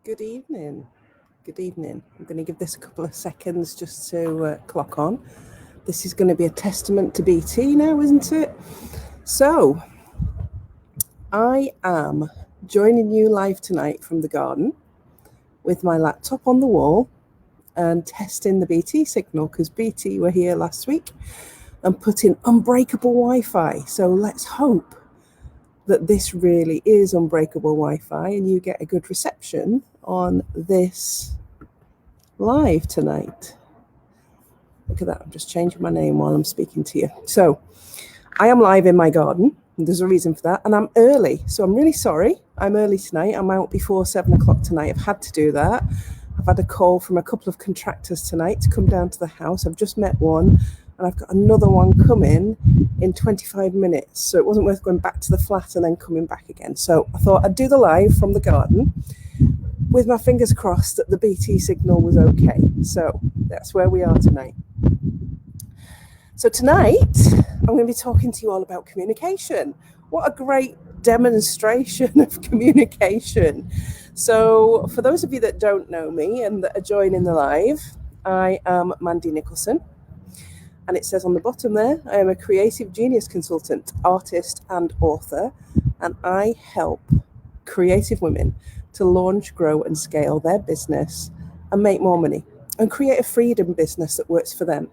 Good evening. Good evening. I'm going to give this a couple of seconds just to clock on. This is going to be a testament to BT now, isn't it? So, I am joining you live tonight from the garden with my laptop on the wall and testing the BT signal because BT were here last week and put in unbreakable Wi-Fi. So let's hope that this really is unbreakable Wi-Fi and you get a good reception on this live tonight. Look at that, I'm just changing my name while I'm speaking to you. So I am live in my garden, and there's a reason for that, and I'm early, so I'm really sorry. I'm early tonight. I'm out before 7 o'clock tonight. I've had to do that. I've had a call from a couple of contractors tonight to come down to the house. I've just met one, and I've got another one coming in 25 minutes, so it wasn't worth going back to the flat and then coming back again. So I thought I'd do the live from the garden with my fingers crossed that the BT signal was okay. So that's where we are tonight. So tonight, I'm going to be talking to you all about communication. What a great demonstration of communication. So for those of you that don't know me and that are joining the live, I am Mandy Nicholson. And it says on the bottom there, I am a creative genius consultant, artist, and author. And I help creative women to launch, grow, and scale their business and make more money and create a freedom business that works for them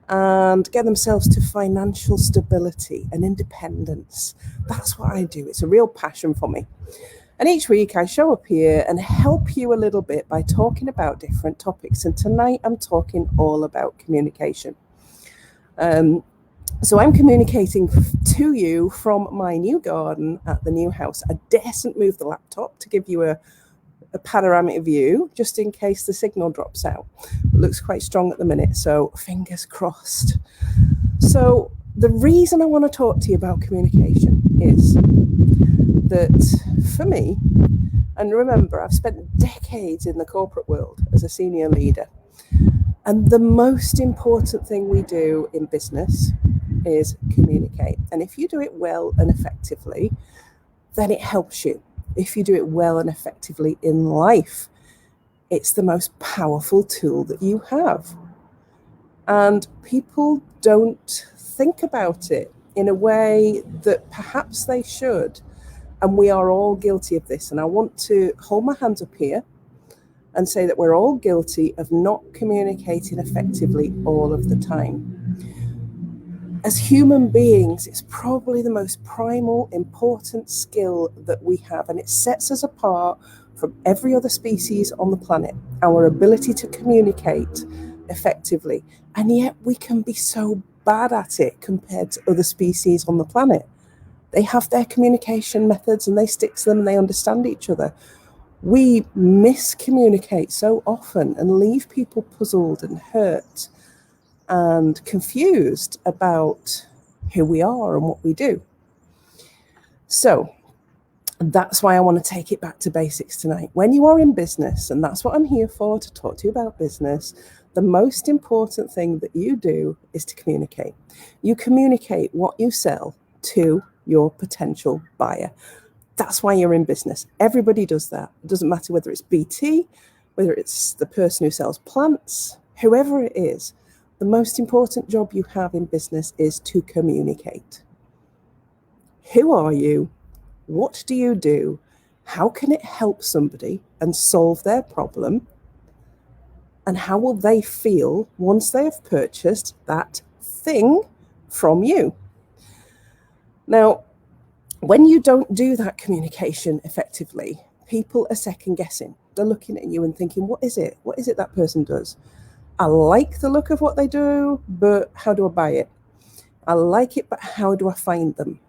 and get themselves to financial stability and independence. That's what I do. It's a real passion for me. And each week I show up here and help you a little bit by talking about different topics. And tonight I'm talking all about communication. So I'm communicating to you from my new garden at the new house. I daren't move the laptop to give you a panoramic view, just in case the signal drops out. It looks quite strong at the minute, so fingers crossed. So the reason I want to talk to you about communication is that for me, and remember, I've spent decades in the corporate world as a senior leader, and the most important thing we do in business is communicate. And if you do it well and effectively, then it helps you. If you do it well and effectively in life, it's the most powerful tool that you have. And people don't think about it in a way that perhaps they should. And we are all guilty of this. And I want to hold my hands up here and say that we're all guilty of not communicating effectively all of the time. As human beings, it's probably the most primal, important skill that we have, and it sets us apart from every other species on the planet, our ability to communicate effectively. And yet we can be so bad at it compared to other species on the planet. They have their communication methods and they stick to them and they understand each other. We miscommunicate so often and leave people puzzled and hurt and confused about who we are and what we do. So that's why I want to take it back to basics tonight. When you are in business, and that's what I'm here for, to talk to you about business, the most important thing that you do is to communicate. You communicate what you sell to your potential buyer. That's why you're in business. Everybody does that. It doesn't matter whether it's BT, whether it's the person who sells plants, whoever it is. The most important job you have in business is to communicate. Who are you? What do you do? How can it help somebody and solve their problem? And how will they feel once they have purchased that thing from you? Now, when you don't do that communication effectively, people are second guessing. They're looking at you and thinking, what is it? What is it that person does? I like the look of what they do, but how do I buy it? I like it, but how do I find them?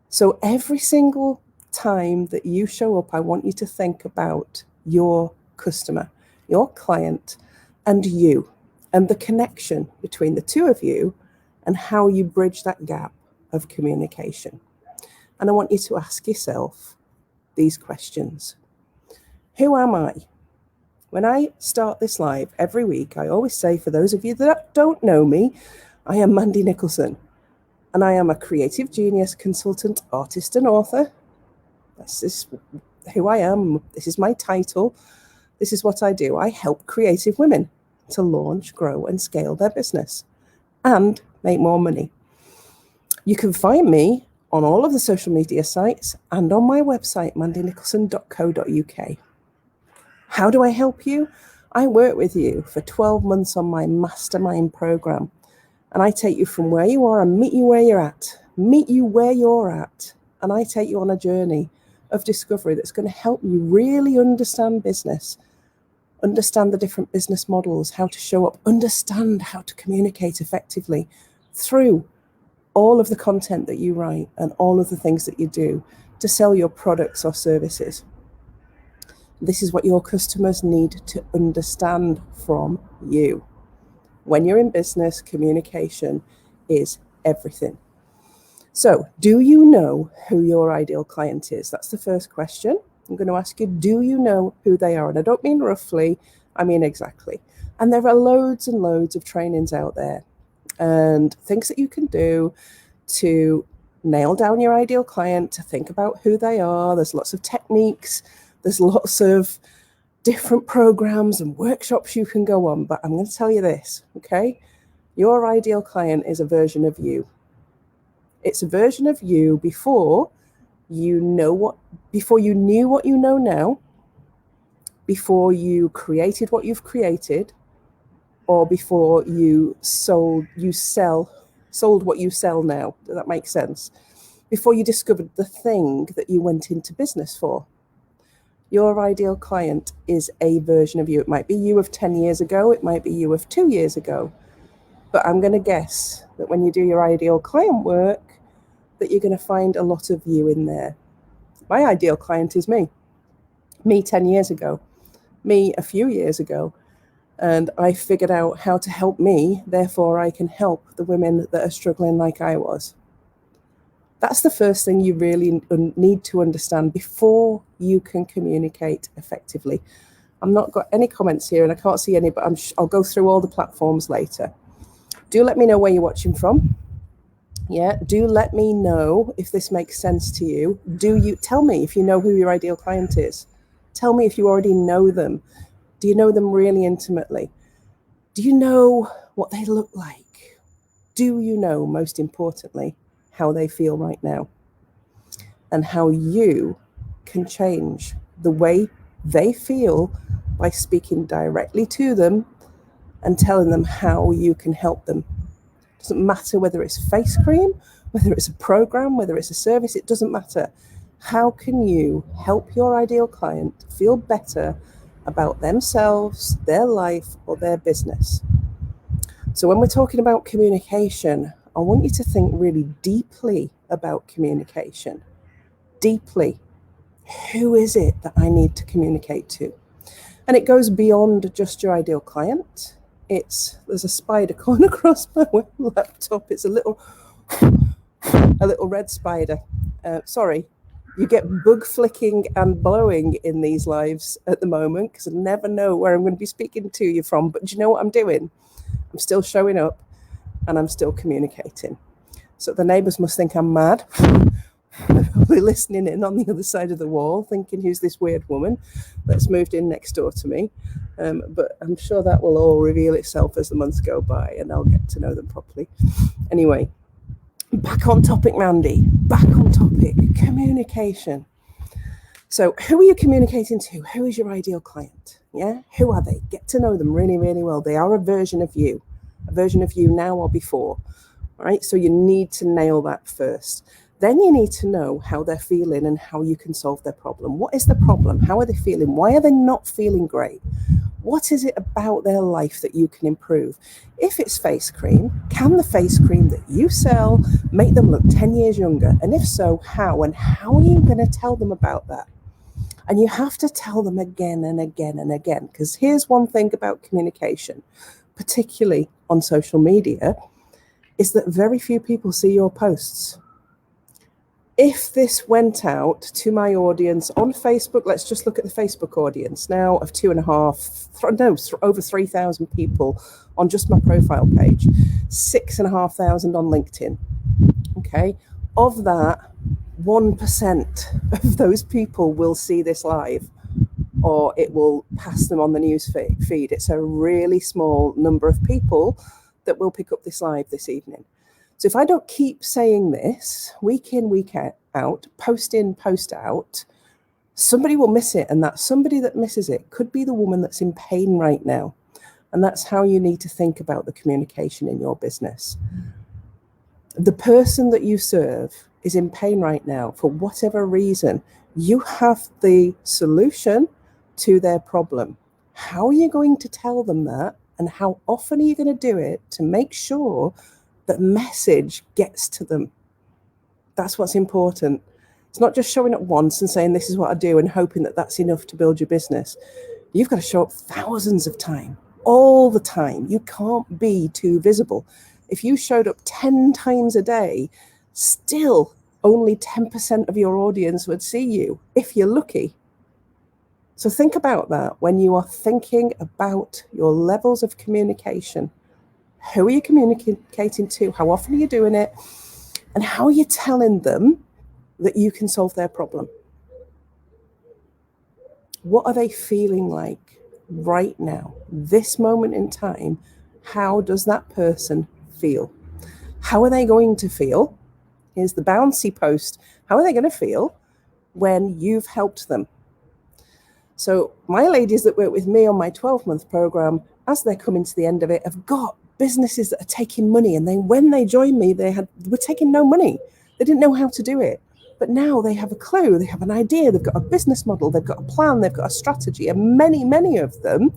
So every single time that you show up, I want you to think about your customer, your client, and you, and the connection between the two of you and how you bridge that gap of communication. And I want you to ask yourself these questions. Who am I? When I start this live every week, I always say, for those of you that don't know me, I am Mandy Nicholson, and I am a creative genius consultant, artist, and author. That's this who I am. This is my title. This is what I do. I help creative women to launch, grow, and scale their business and make more money. You can find me on all of the social media sites and on my website, mandynicholson.co.uk. How do I help you? I work with you for 12 months on my mastermind program, and I take you from where you are and meet you where you're at. And I take you on a journey of discovery that's going to help you really understand business, understand the different business models, how to show up, understand how to communicate effectively through all of the content that you write and all of the things that you do to sell your products or services. This is what your customers need to understand from you. When you're in business, communication is everything. So, do you know who your ideal client is? That's the first question. I'm going to ask you, do you know who they are? And I don't mean roughly, I mean exactly. And there are loads and loads of trainings out there and things that you can do to nail down your ideal client, to think about who they are. There's lots of techniques. There's lots of different programs and workshops you can go on. But I'm going to tell you this, okay? Your ideal client is a version of you. It's a version of you before you knew what you know now, before you created what you've created, or before you sold what you sell now. Does that make sense? Before you discovered the thing that you went into business for. Your ideal client is a version of you. It might be you of 10 years ago. It might be you of 2 years ago. But I'm going to guess that when you do your ideal client work, that you're going to find a lot of you in there. My ideal client is me. Me 10 years ago. Me a few years ago. And I figured out how to help me, therefore I can help the women that are struggling like I was. That's the first thing you really need to understand before you can communicate effectively. I've not got any comments here and I can't see any, but I'll go through all the platforms later. Do let me know where you're watching from. Yeah, do let me know if this makes sense to you. Tell me if you know who your ideal client is. Tell me if you already know them. Do you know them really intimately? Do you know what they look like? Do you know, most importantly, how they feel right now? And how you can change the way they feel by speaking directly to them and telling them how you can help them. It doesn't matter whether it's face cream, whether it's a program, whether it's a service, it doesn't matter. How can you help your ideal client feel better about themselves, their life, or their business? So when we're talking about communication, I want you to think really deeply about communication. Deeply. Who is it that I need to communicate to? And it goes beyond just your ideal client. There's a spider going across my laptop. It's a little red spider. Sorry. You get bug flicking and blowing in these lives at the moment because I never know where I'm going to be speaking to you from. But do you know what I'm doing? I'm still showing up and I'm still communicating. So the neighbours must think I'm mad. They're probably listening in on the other side of the wall, thinking, who's this weird woman that's moved in next door to me? But I'm sure that will all reveal itself as the months go by and I'll get to know them properly. Anyway, back on topic, Mandy. Back on topic. Communication. So who are you communicating to? Who is your ideal client? Yeah? Who are they? Get to know them really, really well. They are a version of you now or before. All right? So you need to nail that first. Then you need to know how they're feeling and how you can solve their problem. What is the problem? How are they feeling? Why are they not feeling great? What is it about their life that you can improve? If it's face cream, can the face cream that you sell make them look 10 years younger? And if so, how? And how are you going to tell them about that? And you have to tell them again and again and again. Because here's one thing about communication, particularly on social media, is that very few people see your posts. If this went out to my audience on Facebook, let's just look at the Facebook audience now of over 3,000 people on just my profile page, 6,500 on LinkedIn. Okay, of that, 1% of those people will see this live, or it will pass them on the news feed. It's a really small number of people that will pick up this live this evening. So if I don't keep saying this week in, week out, post in, post out, somebody will miss it. And that somebody that misses it could be the woman that's in pain right now. And that's how you need to think about the communication in your business. The person that you serve is in pain right now for whatever reason. You have the solution to their problem. How are you going to tell them that? And how often are you going to do it to make sure that message gets to them? That's what's important. It's not just showing up once and saying, this is what I do, and hoping that that's enough to build your business. You've got to show up thousands of times, all the time. You can't be too visible. If you showed up 10 times a day, still only 10% of your audience would see you, if you're lucky. So think about that when you are thinking about your levels of communication. Who are you communicating to? How often are you doing it? And how are you telling them that you can solve their problem? What are they feeling like right now, this moment in time? How does that person feel? How are they going to feel? Here's the bouncy post. How are they going to feel when you've helped them? So my ladies that work with me on my 12-month program, as they're coming to the end of it, have got businesses that are taking money. And when they joined me, were taking no money. They didn't know how to do it. But now they have a clue, they have an idea, they've got a business model, they've got a plan, they've got a strategy. And many, many of them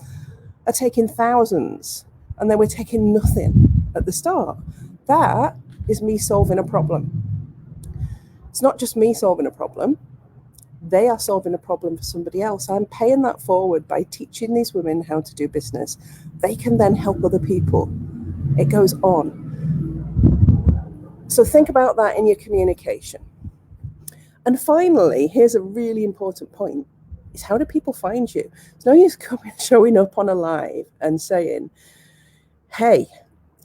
are taking thousands, and they were taking nothing at the start. That is me solving a problem. It's not just me solving a problem. They are solving a problem for somebody else. I'm paying that forward by teaching these women how to do business. They can then help other people. It goes on. So think about that in your communication. And finally, here's a really important point, is how do people find you? It's no use showing up on a live and saying, hey,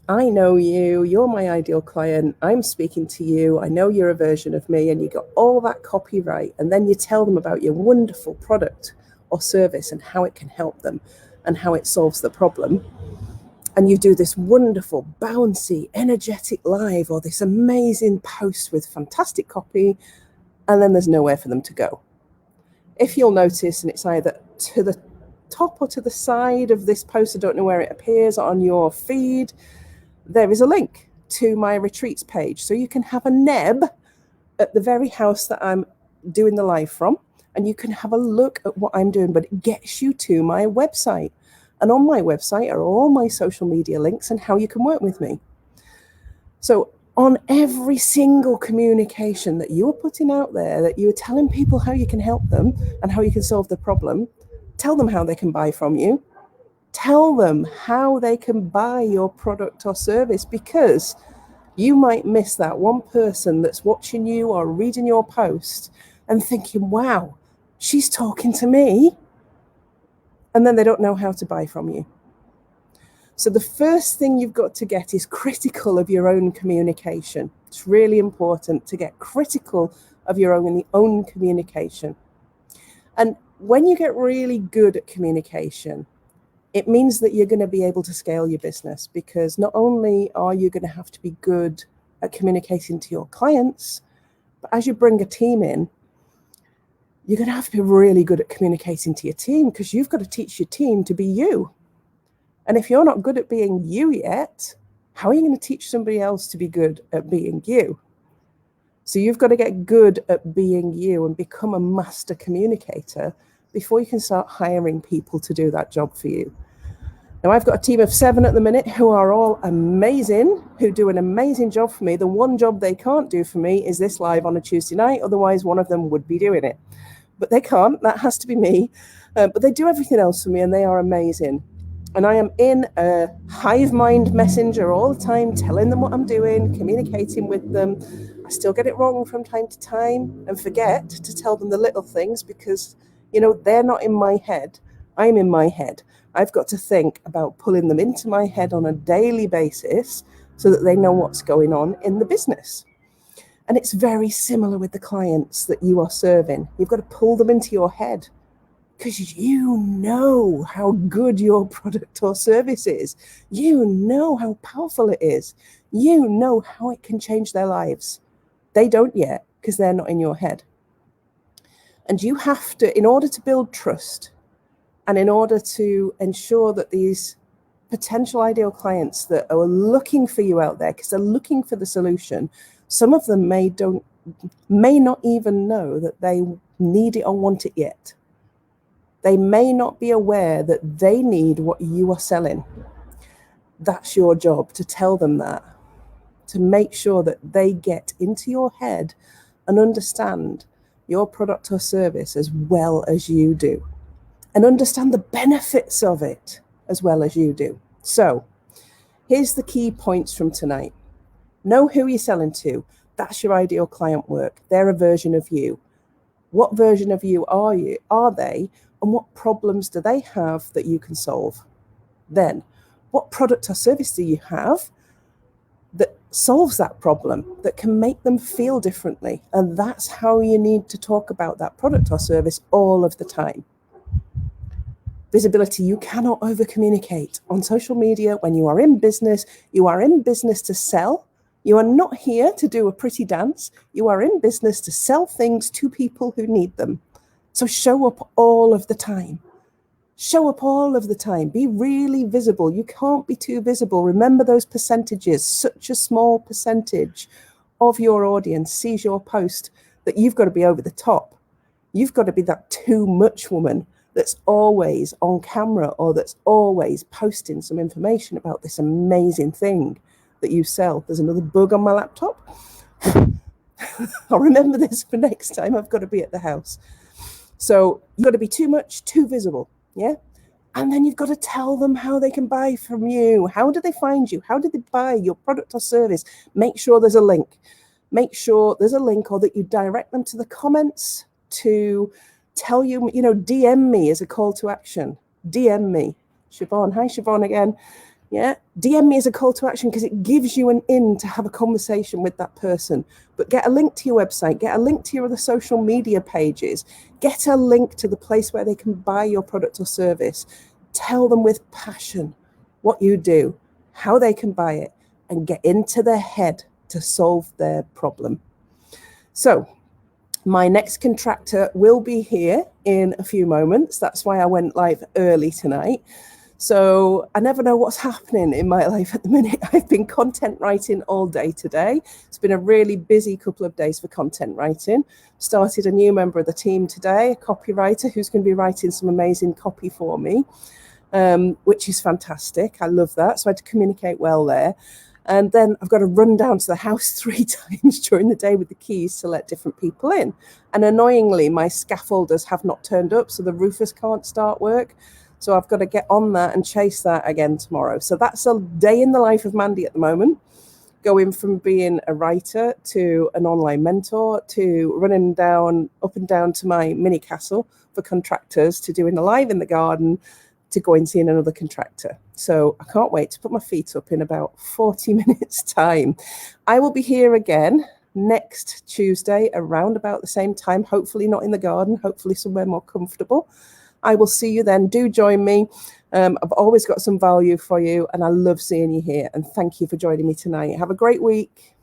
I know you, you're my ideal client, I'm speaking to you, I know you're a version of me, and you got all that copyright, and then you tell them about your wonderful product or service and how it can help them and how it solves the problem. And you do this wonderful, bouncy, energetic live or this amazing post with fantastic copy, and then there's nowhere for them to go. If you'll notice, and it's either to the top or to the side of this post, I don't know where it appears on your feed, there is a link to my retreats page. So you can have a neb at the very house that I'm doing the live from, and you can have a look at what I'm doing, but it gets you to my website. And on my website are all my social media links and how you can work with me. So on every single communication that you are putting out there, that you are telling people how you can help them and how you can solve the problem, tell them how they can buy from you. Tell them how they can buy your product or service, because you might miss that one person that's watching you or reading your post and thinking, wow, she's talking to me. And then they don't know how to buy from you. So the first thing you've got to get is critical of your own communication. It's really important to get critical of your own communication. And when you get really good at communication, it means that you're going to be able to scale your business, because not only are you going to have to be good at communicating to your clients, but as you bring a team in, you're going to have to be really good at communicating to your team, because you've got to teach your team to be you. And if you're not good at being you yet, how are you going to teach somebody else to be good at being you? So you've got to get good at being you and become a master communicator before you can start hiring people to do that job for you. Now, I've got a team of 7 at the minute who are all amazing, who do an amazing job for me. The one job they can't do for me is this live on a Tuesday night. Otherwise, one of them would be doing it. But they can't. That has to be me. But they do everything else for me, and they are amazing. And I am in a hive mind messenger all the time, telling them what I'm doing, communicating with them. I still get it wrong from time to time and forget to tell them the little things, because, you know, they're not in my head. I'm in my head. I've got to think about pulling them into my head on a daily basis so that they know what's going on in the business. And it's very similar with the clients that you are serving. You've got to pull them into your head, because you know how good your product or service is. You know how powerful it is. You know how it can change their lives. They don't yet, because they're not in your head. And you have to, in order to build trust, and in order to ensure that these potential ideal clients that are looking for you out there, because they're looking for the solution, some of them may not even know that they need it or want it yet. They may not be aware that they need what you are selling. That's your job, to tell them that, to make sure that they get into your head and understand your product or service as well as you do, and understand the benefits of it as well as you do. So here's the key points from tonight. Know who you're selling to. That's your ideal client work. They're a version of you. What version of you are they, and what problems do they have that you can solve? Then, what product or service do you have that solves that problem, that can make them feel differently? And that's how you need to talk about that product or service all of the time. Visibility, you cannot over communicate on social media. When you are in business, you are in business to sell. You are not here to do a pretty dance. You are in business to sell things to people who need them. So show up all of the time. Show up all of the time. Be really visible. You can't be too visible. Remember those percentages. Such a small percentage of your audience sees your post that you've got to be over the top. You've got to be that too much woman that's always on camera, or that's always posting some information about this amazing thing that you sell. There's another bug on my laptop. I'll remember this for next time. I've got to be at the house. So you've got to be too much, too visible. Yeah. And then you've got to tell them how they can buy from you. How do they find you? How do they buy your product or service? Make sure there's a link. Make sure there's a link, or that you direct them to the comments to tell you, DM me as a call to action. DM me. Siobhan. Hi, Siobhan again. Yeah. DM me as a call to action, because it gives you an in to have a conversation with that person. But get a link to your website, get a link to your other social media pages, get a link to the place where they can buy your product or service. Tell them with passion what you do, how they can buy it, and get into their head to solve their problem. So my next contractor will be here in a few moments. That's why I went live early tonight. So I never know what's happening in my life at the minute. I've been content writing all day today. It's been a really busy couple of days for content writing. Started a new member of the team today, a copywriter who's going to be writing some amazing copy for me, which is fantastic. I love that. So I had to communicate well there. And then I've got to run down to the house 3 times during the day with the keys to let different people in. And annoyingly, my scaffolders have not turned up, so the roofers can't start work. So I've got to get on that and chase that again tomorrow. So that's a day in the life of Mandy at the moment, going from being a writer to an online mentor to running up and down to my mini castle for contractors, to doing a live in the garden, to go and seeing another contractor. So I can't wait to put my feet up in about 40 minutes time. I will be here again next Tuesday around about the same time, hopefully not in the garden, hopefully somewhere more comfortable. I will see you then. Do join me. I've always got some value for you, and I love seeing you here. And thank you for joining me tonight. Have a great week.